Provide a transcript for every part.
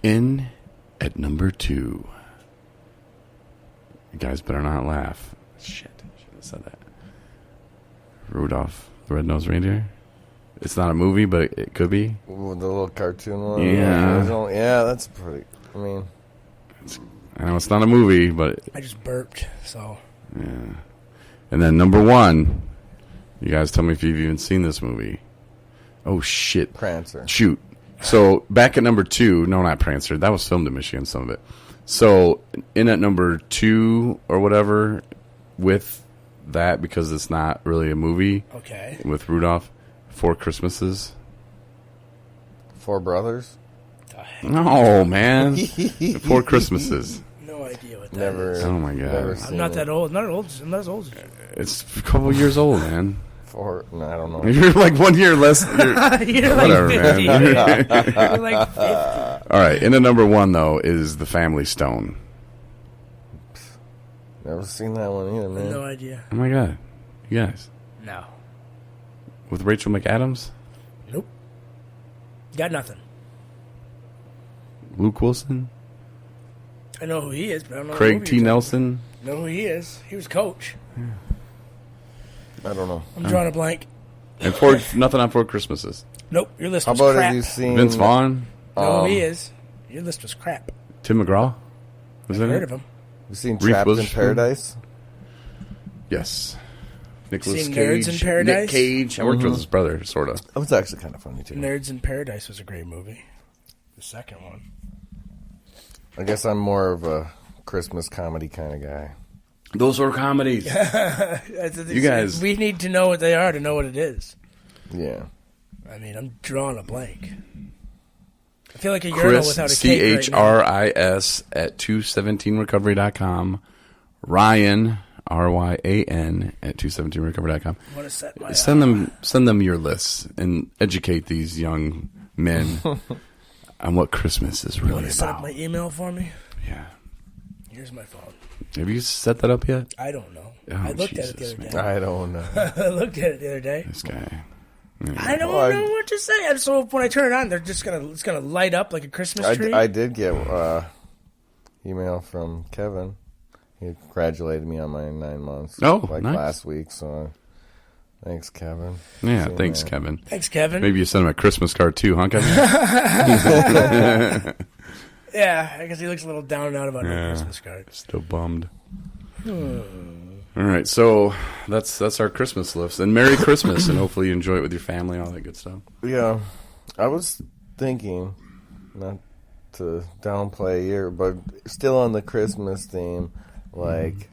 In at number 2. You guys better not laugh. Shit, I should have said that. Rudolph the Red-Nosed Reindeer. It's not a movie, but it could be. Ooh, the little cartoon one? Yeah. Yeah, that's pretty... I mean... I know it's not a movie, but... I just burped, so... Yeah. And then number 1. You guys tell me if you've even seen this movie. Oh, shit. Prancer. Shoot. So, back at number 2... No, not Prancer. That was filmed in Michigan, some of it. So, in at number 2 or whatever, with that, because it's not really a movie... Okay. With Rudolph... 4 Christmases. 4 Brothers? No, man. 4 Christmases. No idea what that Never. is. Oh, my God. I'm not that old. I'm not as old as you. It's a couple years old, man. 4... No, I don't know. You're like 1 year less. You're Whatever, like 50. man. You're like 50. All right. In at number 1, though, is The Family Stone. Never seen that one either, man. No idea. Oh, my God. You guys. No. With Rachel McAdams? Nope. Got nothing. Luke Wilson? I know who he is, but I don't know. Craig T. Nelson? Know who he is. He was coach. I don't know. I'm drawing a blank. And nothing on 4 Christmases. Nope, your list How was about crap. have you seen... Vince Vaughn? Know who he is. Your list was crap. Tim McGraw? Was I've that heard it? of him. You seen Reese Trapped in Witherspoon? Paradise? Yes. Nicholas Seen Cage. Nerds in Paradise? Nick Cage. I worked with his brother, sort of. That was actually kind of funny, too. Nerds in Paradise was a great movie. The second one. I guess I'm more of a Christmas comedy kind of guy. Those were comedies. You guys. We need to know what they are to know what it is. Yeah. I mean, I'm drawing a blank. I feel like a urinal Chris, without a cake right now. CHRIS at 217recovery.com. Ryan, RYAN at 217recovery.com. I want to set my Send them your lists and educate these young men on what Christmas is You really want to set up about. my email for me? Yeah. Here's my phone. Have you set that up yet? I don't know. Oh, I looked Jesus, at it the other man. day. I don't know. I looked at it the other day. This guy. I don't Well, know what to say. And so when I turn it on, it's gonna light up like a Christmas tree. I did get email from Kevin. He congratulated me on my 9 months. Oh, like nice. last week. So thanks, Kevin. Yeah, Seen thanks, that. Kevin. Thanks, Kevin. Maybe you send him a Christmas card too, huh, Kevin? Yeah, I guess he looks a little down and out about no Yeah. Christmas card. Still bummed. All right, so that's our Christmas list. And Merry Christmas, and hopefully you enjoy it with your family, all that good stuff. Yeah, I was thinking, not to downplay here, but still on the Christmas theme, like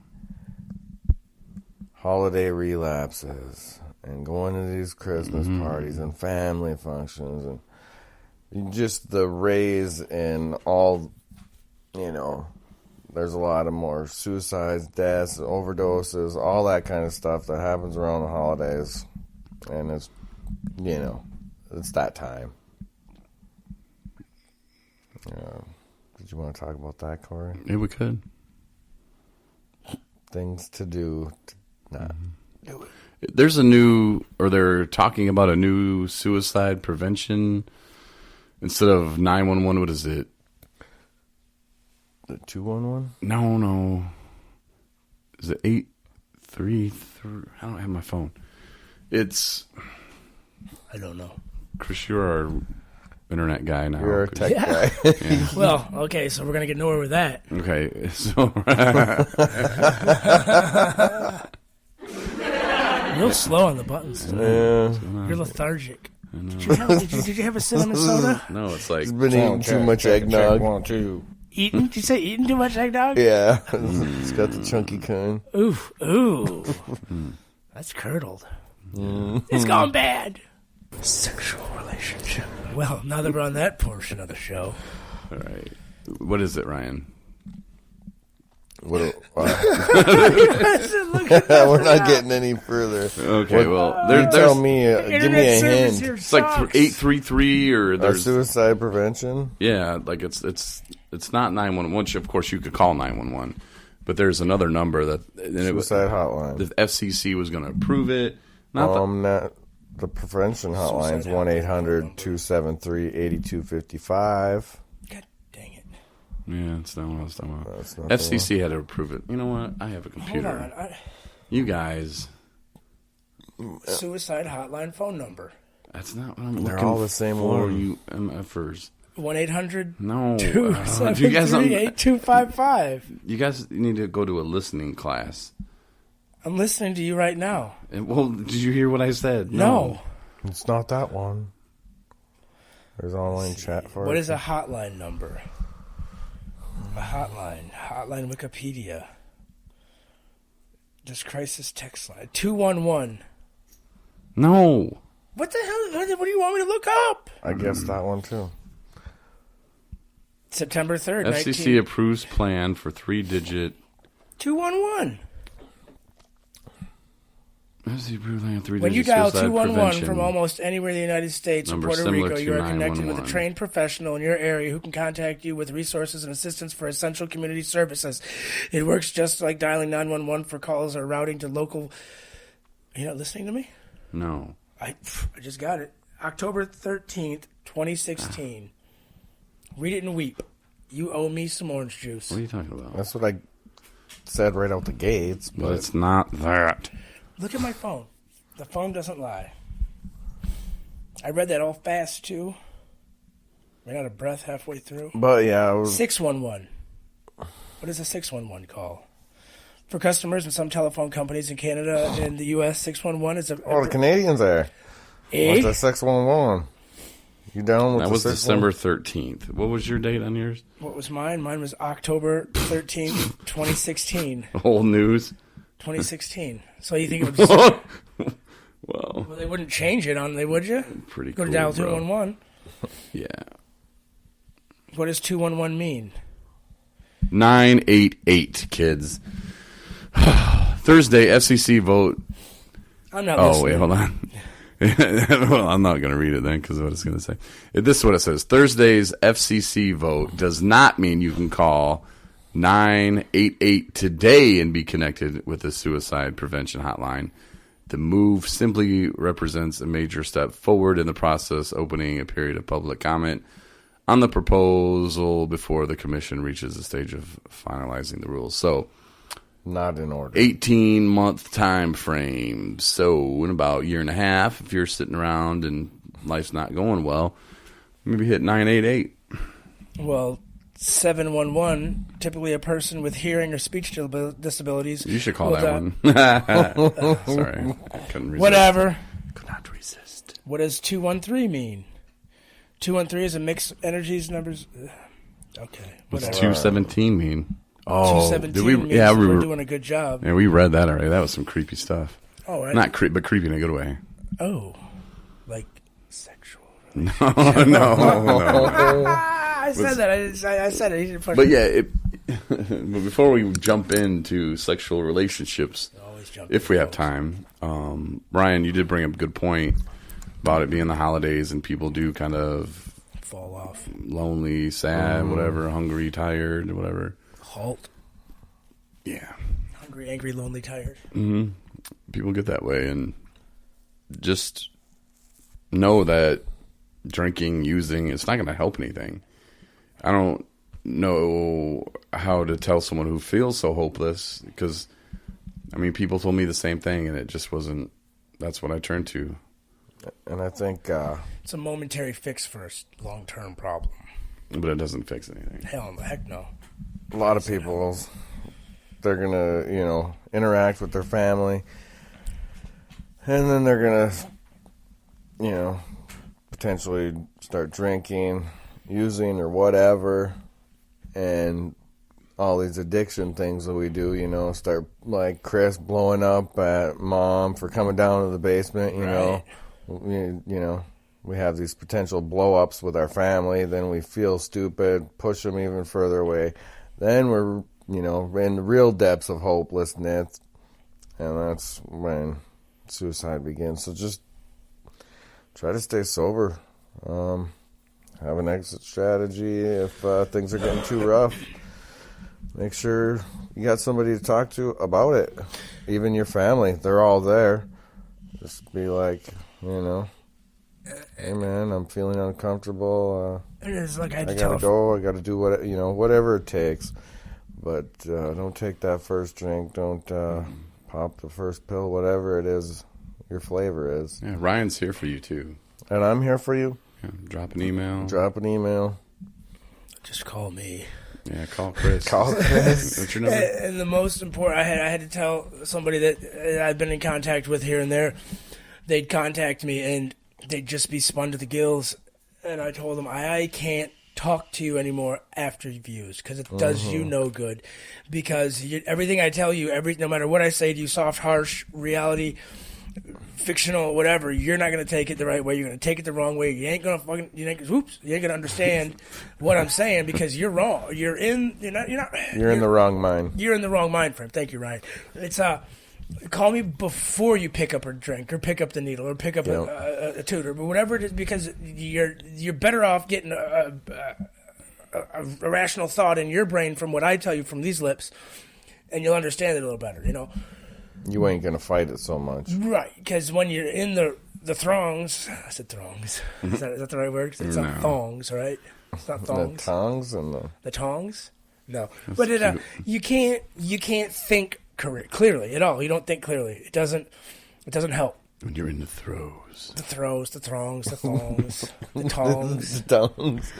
holiday relapses and going to these Christmas parties and family functions and just the raise in all, there's a lot of more suicides, deaths, overdoses, all that kind of stuff that happens around the holidays. And it's, it's that time. Did you want to talk about that, Corey? Yeah, we could. Things to do to not do it. There's they're talking about a new suicide prevention instead of 911. What is it? The 211? No. Is it 833? I don't have my phone. It's I don't know. Chris. You're our internet guy now. You're a tech guy. Yeah. Well, okay, so we're gonna get nowhere with that. Okay, so Real slow on the buttons tonight. Yeah. You're lethargic. Did you have a cinnamon soda? no, it's like He's been eating too much eggnog. 1, 2. Eating? Did you say eating too much eggnog? Yeah. It's got the chunky kind. Ooh. That's curdled. It's gone bad. Sexual relationship. Well, now that we're on that portion of the show. all right. What is it, Ryan? We're We're not getting any further. Okay, well, You tell there's me, give me a hint. it's like 833 or Our there's suicide prevention? yeah, like it's not 911. Which of course you could call 911, but there's another number that and it was, Suicide hotline. the FCC was going to approve it. Not The prevention hotline is Suicide hotline. 1-800-273-8255. God damn Yeah, it's not what I was talking about. That's not the FCC had to approve it. You know what? I have a Hold computer. on. You guys, Suicide hotline phone number. that's not what I'm They're looking all the same for, one. you MFers. 1-800 No. Two you seven guys, three 8255. you guys need to go to a listening class. I'm listening to you right now. Well, did you hear what I said? No. It's not that one. There's online chat for What it. is a hotline number? A hotline. Hotline Wikipedia. Just crisis text line. 211. No. What the hell? What do you want me to look up? I guess that one too. September 3rd, FCC approves plan for 3-digit. 211. FCC approved plan 3-digit When you dial suicide 211 prevention. from almost anywhere in the United States or Number Puerto similar Rico, to you are connected with a 911. trained professional in your area who can contact you with resources and assistance for essential community services. It works just like dialing 911 for calls or routing to local... Are you not listening to me? No. I just got it. October 13th, 2016. Read it and weep. You owe me some orange juice. What are you talking about? That's what I said right out the gates. But But it's not that. Look at my phone. The phone doesn't lie. I read that all fast, too. Ran out of breath halfway through. yeah, it was, 611. What is a 611 call? For customers and some telephone companies in Canada and the U.S., 611 is a... the Canadians there. Eh? What's the 611? You down with That the was 611? December 13th. What was your date on yours? What was mine? Mine was October 13th, 2016. Whole news. 2016. So you think it would just... Well, Well, they wouldn't change it on, they would you? pretty Go cool, to dial bro. 211. Yeah. What does 211 mean? 988, kids. Thursday, FCC vote. I'm not Oh, listening. wait, hold on. Well, I'm not going to read it then because of what it's going to say. This is what it says. Thursday's FCC vote does not mean you can call 988 today and be connected with the suicide prevention hotline. The move simply represents a major step forward in the process, opening a period of public comment on the proposal before the commission reaches the stage of finalizing the rules. So, Not in order. 18-month time frame. So in about a year and a half, if you're sitting around and life's not going well, maybe hit 988. Well, 711, typically a person with hearing or speech disabilities. You should call will that one. Sorry, I couldn't resist. Whatever. Could not resist. What does 213 mean? 213 is a mixed energies numbers. Okay, What's whatever. 217 mean? Oh, 217 did we? means Yeah, we're doing a good job. Yeah, we read that already. That was some creepy stuff. Oh, right. Not creepy, but creepy in a good way. Oh, like sexual. No. I said that. I said it. He didn't push But me. yeah, but before we jump into sexual relationships, Always jump if we in have time, Ryan, you did bring up a good point about it being the holidays and people do kind of fall off. lonely, sad, whatever, hungry, tired, whatever. Halt. Yeah, Hungry, angry, lonely, tired. people get that way, and just know that drinking, using, it's not going to help anything. I don't know how to tell someone who feels so hopeless because, I mean, people told me the same thing, and it just wasn't. That's what I turned to. And I think It's a momentary fix for a long-term problem. But it doesn't fix anything. Heck no. a lot of people, they're going to, interact with their family. And then they're going to, potentially start drinking, using, or whatever. And all these addiction things that we do, start like Chris blowing up at mom for coming down to the basement, Right. We have these potential blow-ups with our family. Then we feel stupid, push them even further away. Then we're, in the real depths of hopelessness. And that's when suicide begins. So just try to stay sober. Have an exit strategy if things are getting too rough. Make sure you got somebody to talk to about it. Even your family, they're all there. Just be like, hey man, I'm feeling uncomfortable. And it's like I had I to tell gotta go. I gotta do whatever it takes. But don't take that first drink. Don't pop the first pill. Whatever it is, your flavor is. Yeah, Ryan's here for you too. And I'm here for you. Yeah, drop an email. Drop an email. just call me. Yeah, call Chris. Call Chris. What's your number? And the most important, I had to tell somebody that I've been in contact with here and there. They'd contact me and they'd just be spun to the gills. And I told them I can't talk to you anymore after you've used because it does you no good. Because everything I tell you, no matter what I say to you, soft, harsh, reality, fictional, whatever, you're not going to take it the right way. You're going to take it the wrong way. You ain't going to understand what I'm saying because you're wrong. You're in the wrong mind. You're in the wrong mind frame. Thank you, Ryan. It's call me before you pick up a drink or pick up the needle or pick up a tutor, but whatever it is, because you're better off getting a rational thought in your brain from what I tell you from these lips, and you'll understand it a little better, you know. You ain't gonna fight it so much, right? Because when you're in the throngs, I said throngs. Is that the right word? 'Cause it's not thongs, right? It's not thongs. The tongs and the tongs. No, that's but you can't think clearly at all. You don't think clearly. It doesn't help. When you're in the throes. The throws, the throngs, the thongs, the tongs.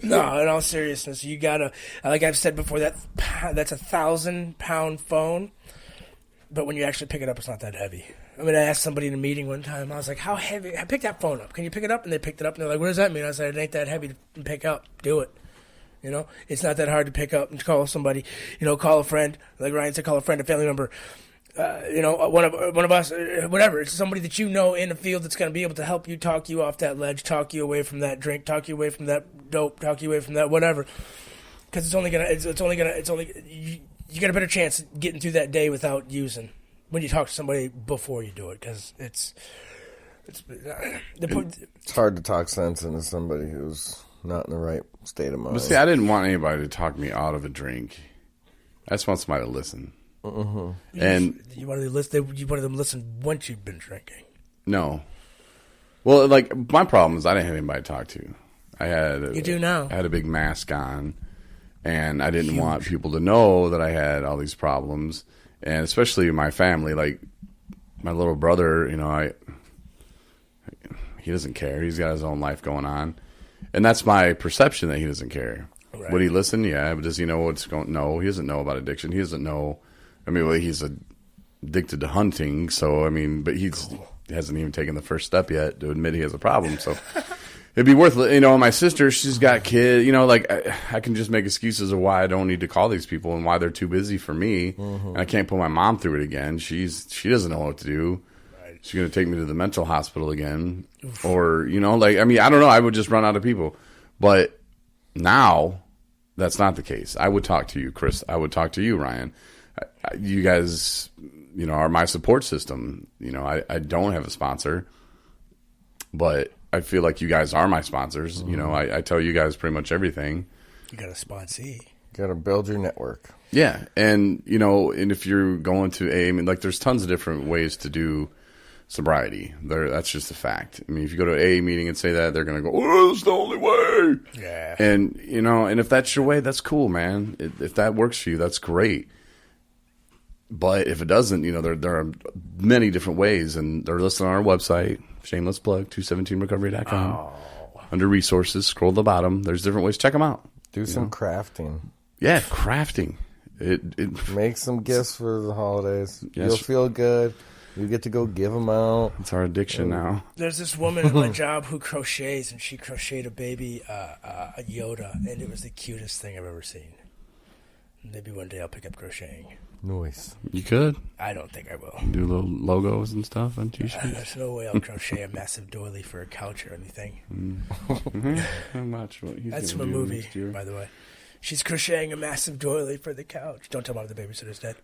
No, in all seriousness, you gotta, like I've said before, that's a 1,000-pound phone, but when you actually pick it up, it's not that heavy. I mean, I asked somebody in a meeting one time, I was like, how heavy? I picked that phone up. Can you pick it up? And they picked it up, and they're like, what does that mean? I said, it ain't that heavy to pick up. Do it. You know, it's not that hard to pick up and call somebody, call a friend. Like Ryan said, call a friend, a family member. One of us, whatever. It's somebody that you know in the field that's going to be able to help you, talk you off that ledge, talk you away from that drink, talk you away from that dope, talk you away from that whatever. Because you got a better chance of getting through that day without using when you talk to somebody before you do it. Because it's hard to talk sense into somebody who's not in the right state of mind. But see, I didn't want anybody to talk me out of a drink. I just want somebody to listen. Mm-hmm. And you wanted them to listen once you've been drinking. No. Well, like, my problem is I didn't have anybody to talk to. You do now. I had a big mask on, and I didn't want people to know that I had all these problems, and especially my family. Like, my little brother, he doesn't care. He's got his own life going on. And that's my perception, that he doesn't care. Right. Would he listen? Yeah. But does he know what's going on? No, he doesn't know about addiction. He doesn't know. He's addicted to hunting. So, but he hasn't even taken the first step yet to admit he has a problem. So it'd be worth it. My sister, she's got kids. I can just make excuses of why I don't need to call these people and why they're too busy for me. Mm-hmm. And I can't put my mom through it again. She doesn't know what to do. Right. She's going to take me to the mental hospital again. Oof. Or, I don't know. I would just run out of people. But now that's not the case. I would talk to you, Chris. I would talk to you, Ryan. You guys, are my support system. I don't have a sponsor, but I feel like you guys are my sponsors. Mm-hmm. I tell you guys pretty much everything. You got a sponsee. Got to build your network. Yeah. And, and if you're going to there's tons of different ways to do sobriety. That's just a fact. If you go to an AA meeting and say that, they're going to go, oh, that's the only way. Yeah. And, and if that's your way, that's cool, man. If that works for you, that's great. But if it doesn't, there are many different ways, and they're listed on our website, shameless plug, 217recovery.com. Oh. Under resources, scroll to the bottom. There's different ways. Check them out. Do some crafting. Yeah, crafting. It Make some gifts for the holidays. Yes. You'll feel good. You get to go give them out. It's our addiction now. There's this woman at my job who crochets, and she crocheted a baby a Yoda, and it was the cutest thing I've ever seen. Maybe one day I'll pick up crocheting. Nice. You could. I don't think I will. Do little logos and stuff on t-shirts. There's no way I'll crochet a massive doily for a couch or anything. Mm-hmm. I'm not sure what he's That's from a movie, by the way. She's crocheting a massive doily for the couch. Don't tell Mom the babysitter's dead.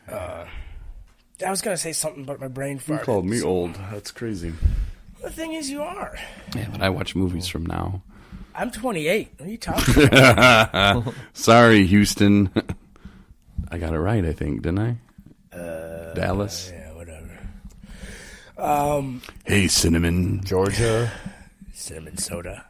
I was going to say something, but my brain farted. You called me old. That's crazy. The thing is, you are. Yeah, but I watch movies from now. I'm 28. What are you talking about? Sorry, Houston. I got it right, I think, didn't I? Dallas. Yeah, whatever. Hey, cinnamon. Georgia. Cinnamon soda.